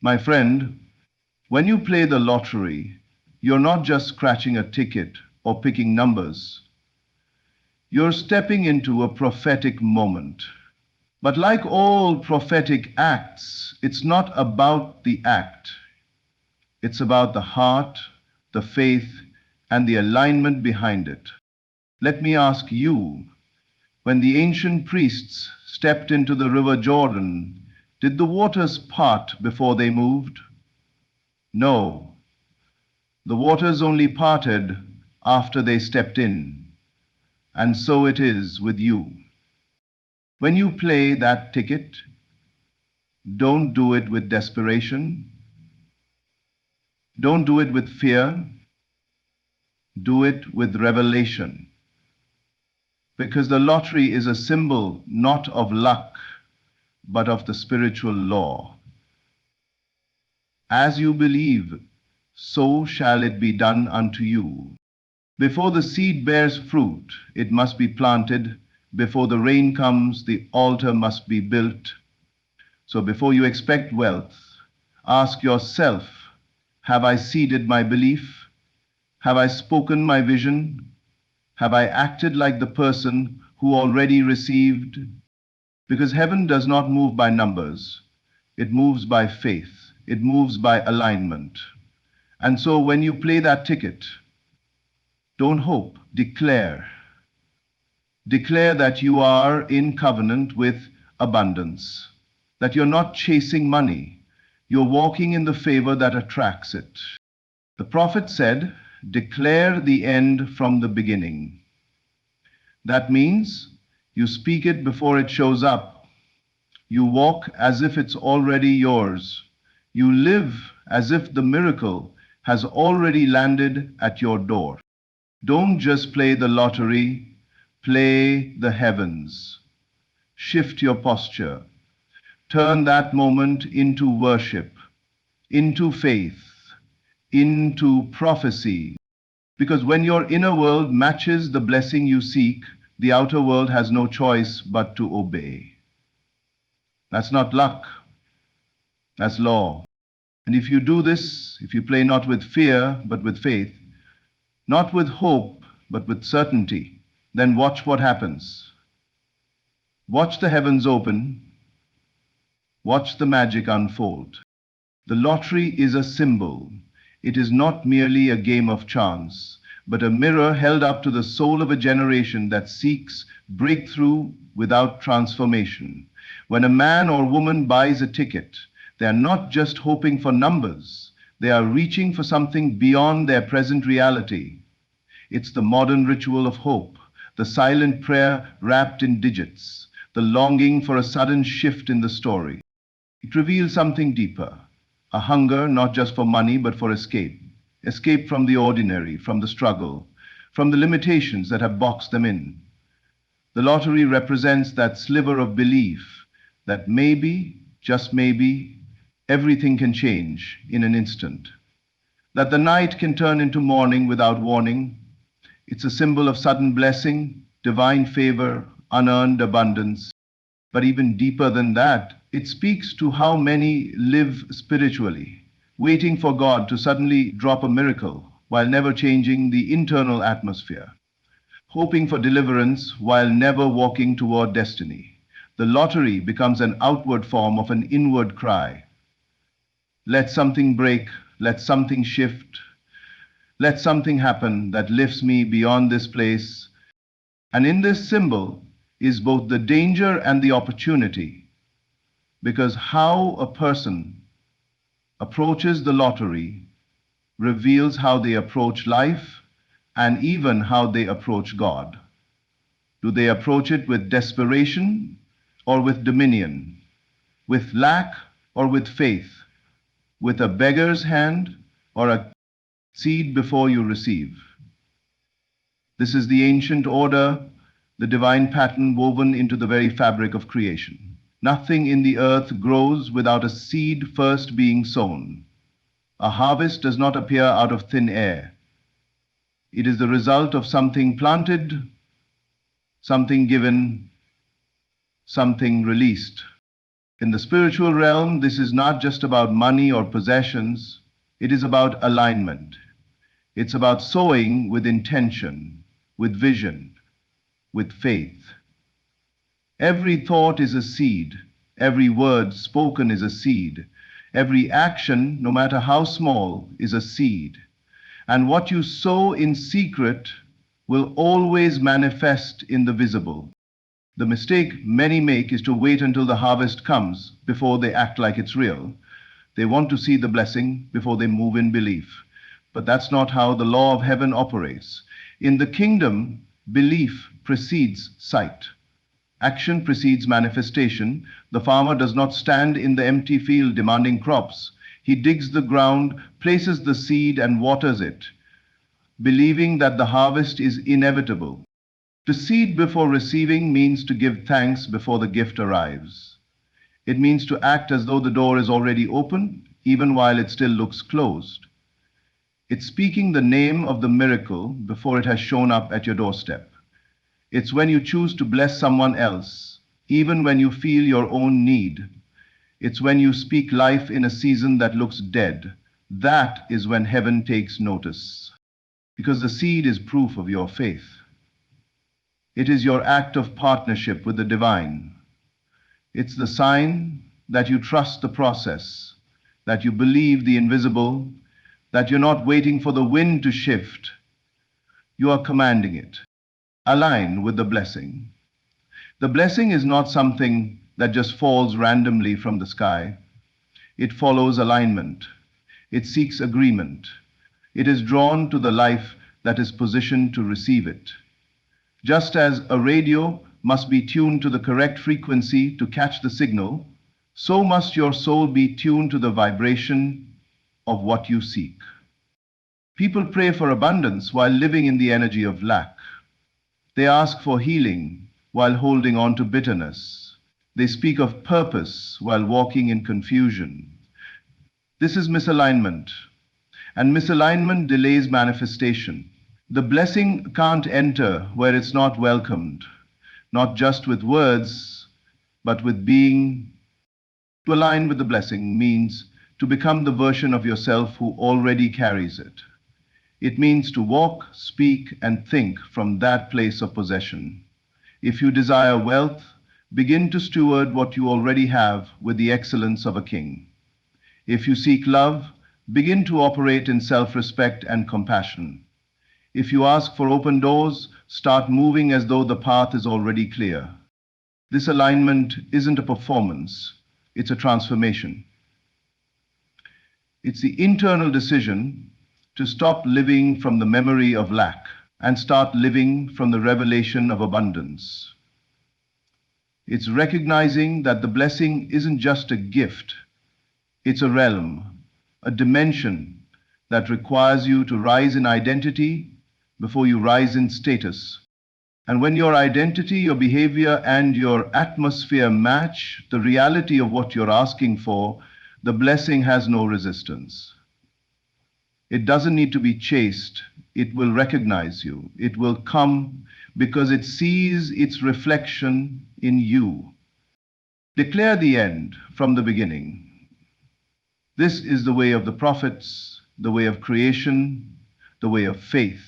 My friend, when you play the lottery, you're not just scratching a ticket or picking numbers. You're stepping into a prophetic moment. But like all prophetic acts, it's not about the act. It's about the heart, the faith, and the alignment behind it. Let me ask you, when the ancient priests stepped into the river Jordan, did the waters part before they moved? No, the waters only parted after they stepped in. And so it is with you. When you play that ticket, don't do it with desperation. Don't do it with fear. Do it with revelation. Because the lottery is a symbol not of luck, but of the spiritual law. As you believe, so shall it be done unto you. Before the seed bears fruit, it must be planted. Before the rain comes, the altar must be built. So before you expect wealth, ask yourself, have I seeded my belief? Have I spoken my vision? Have I acted like the person who already received? Because heaven does not move by numbers. It moves by faith. It moves by alignment. And so when you play that ticket, don't hope, declare. Declare that you are in covenant with abundance, that you're not chasing money, you're walking in the favor that attracts it. The prophet said, declare the end from the beginning. That means you speak it before it shows up. You walk as if it's already yours. You live as if the miracle has already landed at your door. Don't just play the lottery, play the heavens. Shift your posture. Turn that moment into worship, into faith, into prophecy. Because when your inner world matches the blessing you seek, the outer world has no choice but to obey. That's not luck, that's law. And if you do this, if you play not with fear, but with faith, not with hope, but with certainty, then watch what happens. Watch the heavens open, watch the magic unfold. The lottery is a symbol. It is not merely a game of chance, but a mirror held up to the soul of a generation that seeks breakthrough without transformation. When a man or woman buys a ticket, they are not just hoping for numbers, they are reaching for something beyond their present reality. It's the modern ritual of hope, the silent prayer wrapped in digits, the longing for a sudden shift in the story. It reveals something deeper, a hunger not just for money but for escape. Escape from the ordinary, from the struggle, from the limitations that have boxed them in. The lottery represents that sliver of belief that maybe, just maybe, everything can change in an instant. That the night can turn into morning without warning. It's a symbol of sudden blessing, divine favor, unearned abundance. But even deeper than that, it speaks to how many live spiritually, waiting for God to suddenly drop a miracle while never changing the internal atmosphere, hoping for deliverance while never walking toward destiny. The lottery becomes an outward form of an inward cry. Let something break, let something shift, let something happen that lifts me beyond this place. And in this symbol is both the danger and the opportunity, because how a person approaches the lottery reveals how they approach life and even how they approach God. Do they approach it with desperation or with dominion, with lack or with faith, with a beggar's hand or a seed before you receive? This is the ancient order, the divine pattern woven into the very fabric of creation. Nothing in the earth grows without a seed first being sown. A harvest does not appear out of thin air. It is the result of something planted, something given, something released. In the spiritual realm, this is not just about money or possessions, it is about alignment. It's about sowing with intention, with vision, with faith. Every thought is a seed, every word spoken is a seed, every action, no matter how small, is a seed. And what you sow in secret will always manifest in the visible. The mistake many make is to wait until the harvest comes before they act like it's real. They want to see the blessing before they move in belief. But that's not how the law of heaven operates. In the kingdom, belief precedes sight. Action precedes manifestation. The farmer does not stand in the empty field demanding crops. He digs the ground, places the seed, and waters it, believing that the harvest is inevitable. To seed before receiving means to give thanks before the gift arrives. It means to act as though the door is already open, even while it still looks closed. It's speaking the name of the miracle before it has shown up at your doorstep. It's when you choose to bless someone else, even when you feel your own need. It's when you speak life in a season that looks dead. That is when heaven takes notice. Because the seed is proof of your faith. It is your act of partnership with the divine. It's the sign that you trust the process, that you believe the invisible, that you're not waiting for the wind to shift. You are commanding it. Align with the blessing. The blessing is not something that just falls randomly from the sky. It follows alignment. It seeks agreement. It is drawn to the life that is positioned to receive it. Just as a radio must be tuned to the correct frequency to catch the signal, so must your soul be tuned to the vibration of what you seek. People pray for abundance while living in the energy of lack. They ask for healing while holding on to bitterness. They speak of purpose while walking in confusion. This is misalignment, and misalignment delays manifestation. The blessing can't enter where it's not welcomed, not just with words, but with being. To align with the blessing means to become the version of yourself who already carries it. It means to walk, speak, and think from that place of possession. If you desire wealth, begin to steward what you already have with the excellence of a king. If you seek love, begin to operate in self-respect and compassion. If you ask for open doors, start moving as though the path is already clear. This alignment isn't a performance, it's a transformation. It's the internal decision to stop living from the memory of lack and start living from the revelation of abundance. It's recognizing that the blessing isn't just a gift, it's a realm, a dimension that requires you to rise in identity before you rise in status. And when your identity, your behavior, and your atmosphere match the reality of what you're asking for, the blessing has no resistance. It doesn't need to be chased. It will recognize you. It will come because it sees its reflection in you. Declare the end from the beginning. This is the way of the prophets, the way of creation, the way of faith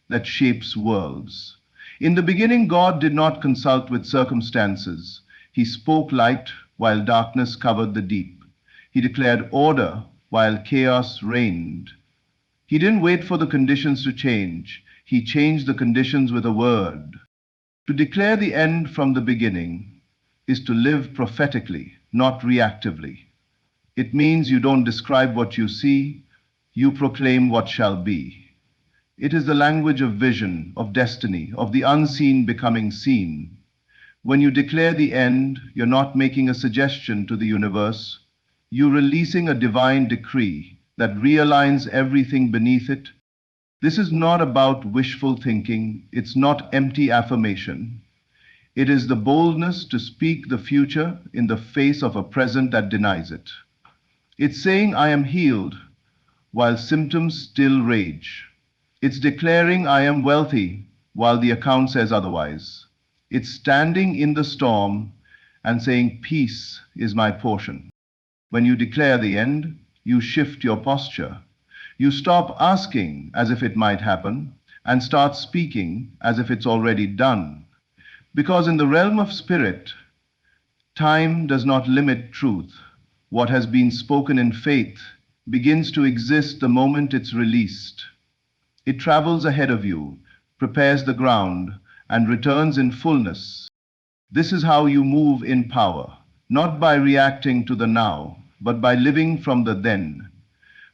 that shapes worlds. In the beginning, God did not consult with circumstances. He spoke light while darkness covered the deep. He declared order while chaos reigned. He didn't wait for the conditions to change. He changed the conditions with a word. To declare the end from the beginning is to live prophetically, not reactively. It means you don't describe what you see, you proclaim what shall be. It is the language of vision, of destiny, of the unseen becoming seen. When you declare the end, you're not making a suggestion to the universe. You're releasing a divine decree that realigns everything beneath it. This is not about wishful thinking. It's not empty affirmation. It is the boldness to speak the future in the face of a present that denies it. It's saying, I am healed, while symptoms still rage. It's declaring I am wealthy while the account says otherwise. It's standing in the storm and saying, "Peace is my portion." When you declare the end, you shift your posture. You stop asking as if it might happen and start speaking as if it's already done. Because in the realm of spirit, time does not limit truth. What has been spoken in faith begins to exist the moment it's released. It travels ahead of you, prepares the ground, and returns in fullness. This is how you move in power, not by reacting to the now, but by living from the then,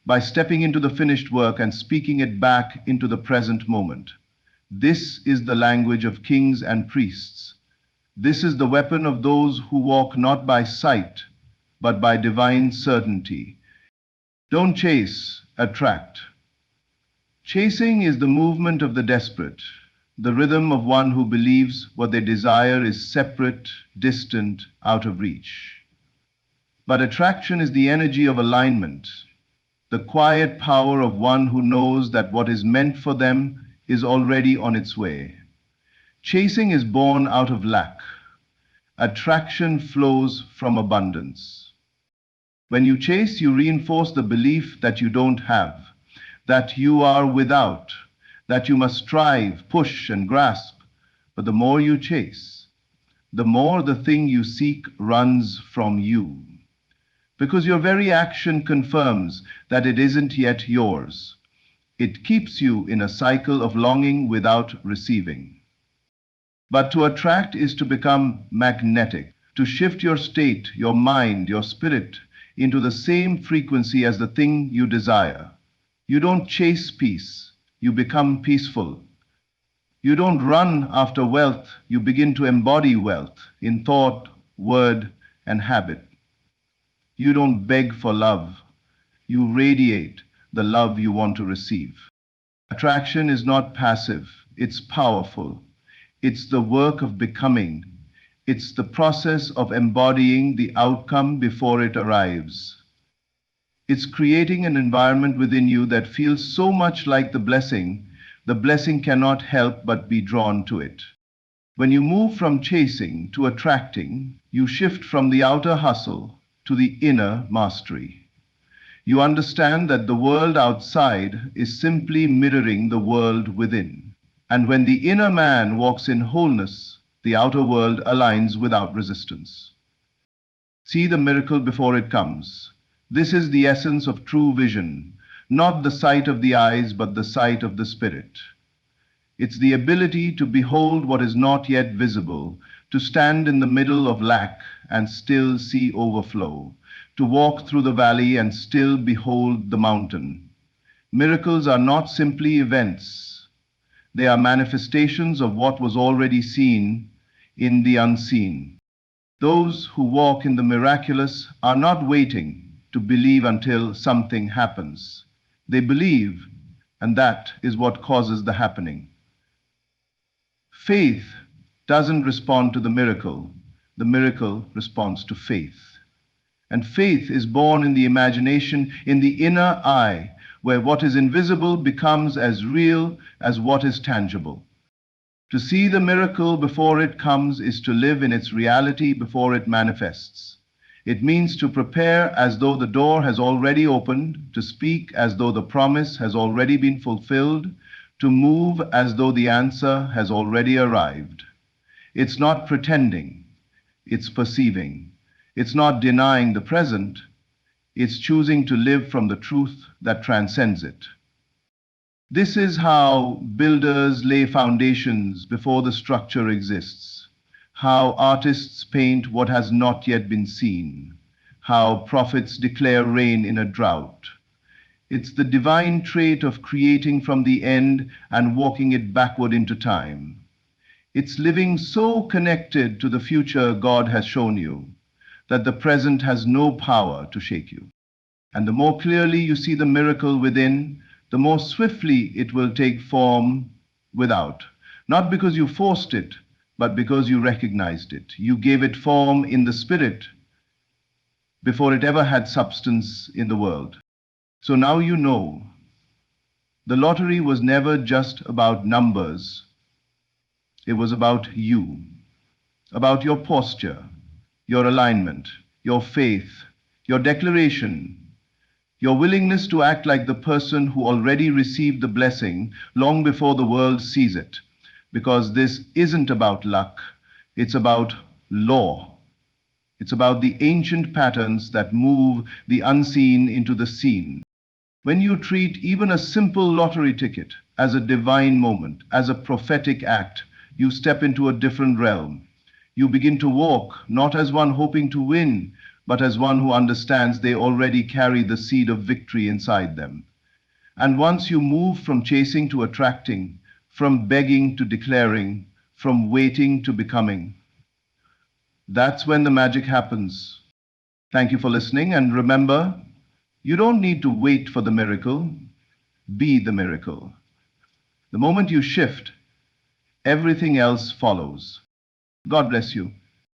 by stepping into the finished work and speaking it back into the present moment. This is the language of kings and priests. This is the weapon of those who walk not by sight, but by divine certainty. Don't chase, attract. Chasing is the movement of the desperate, the rhythm of one who believes what they desire is separate, distant, out of reach. But attraction is the energy of alignment, the quiet power of one who knows that what is meant for them is already on its way. Chasing is born out of lack. Attraction flows from abundance. When you chase, you reinforce the belief that you don't have, that you are without, that you must strive, push, and grasp. But the more you chase, the more the thing you seek runs from you. Because your very action confirms that it isn't yet yours. It keeps you in a cycle of longing without receiving. But to attract is to become magnetic, to shift your state, your mind, your spirit into the same frequency as the thing you desire. You don't chase peace, you become peaceful. You don't run after wealth, you begin to embody wealth in thought, word, and habit. You don't beg for love, you radiate the love you want to receive. Attraction is not passive, it's powerful. It's the work of becoming. It's the process of embodying the outcome before it arrives. It's creating an environment within you that feels so much like the blessing cannot help but be drawn to it. When you move from chasing to attracting, you shift from the outer hustle to the inner mastery. You understand that the world outside is simply mirroring the world within. And when the inner man walks in wholeness, the outer world aligns without resistance. See the miracle before it comes. This is the essence of true vision, not the sight of the eyes, but the sight of the spirit. It's the ability to behold what is not yet visible, to stand in the middle of lack and still see overflow, to walk through the valley and still behold the mountain. Miracles are not simply events. They are manifestations of what was already seen in the unseen. Those who walk in the miraculous are not waiting to believe until something happens. They believe, and that is what causes the happening. Faith doesn't respond to the miracle responds to faith. And faith is born in the imagination, in the inner eye, where what is invisible becomes as real as what is tangible. To see the miracle before it comes is to live in its reality before it manifests. It means to prepare as though the door has already opened, to speak as though the promise has already been fulfilled, to move as though the answer has already arrived. It's not pretending, it's perceiving. It's not denying the present, it's choosing to live from the truth that transcends it. This is how builders lay foundations before the structure exists, how artists paint what has not yet been seen, how prophets declare rain in a drought. It's the divine trait of creating from the end and walking it backward into time. It's living so connected to the future God has shown you that the present has no power to shake you. And the more clearly you see the miracle within, the more swiftly it will take form without. Not because you forced it, but because you recognized it. You gave it form in the spirit before it ever had substance in the world. So now you know. The lottery was never just about numbers. It was about you, about your posture, your alignment, your faith, your declaration, your willingness to act like the person who already received the blessing long before the world sees it. Because this isn't about luck, it's about law. It's about the ancient patterns that move the unseen into the seen. When you treat even a simple lottery ticket as a divine moment, as a prophetic act, you step into a different realm. You begin to walk not as one hoping to win, but as one who understands they already carry the seed of victory inside them. And once you move from chasing to attracting, from begging to declaring, from waiting to becoming, that's when the magic happens. Thank you for listening, and remember, you don't need to wait for the miracle, be the miracle. The moment you shift, everything else follows. God bless you.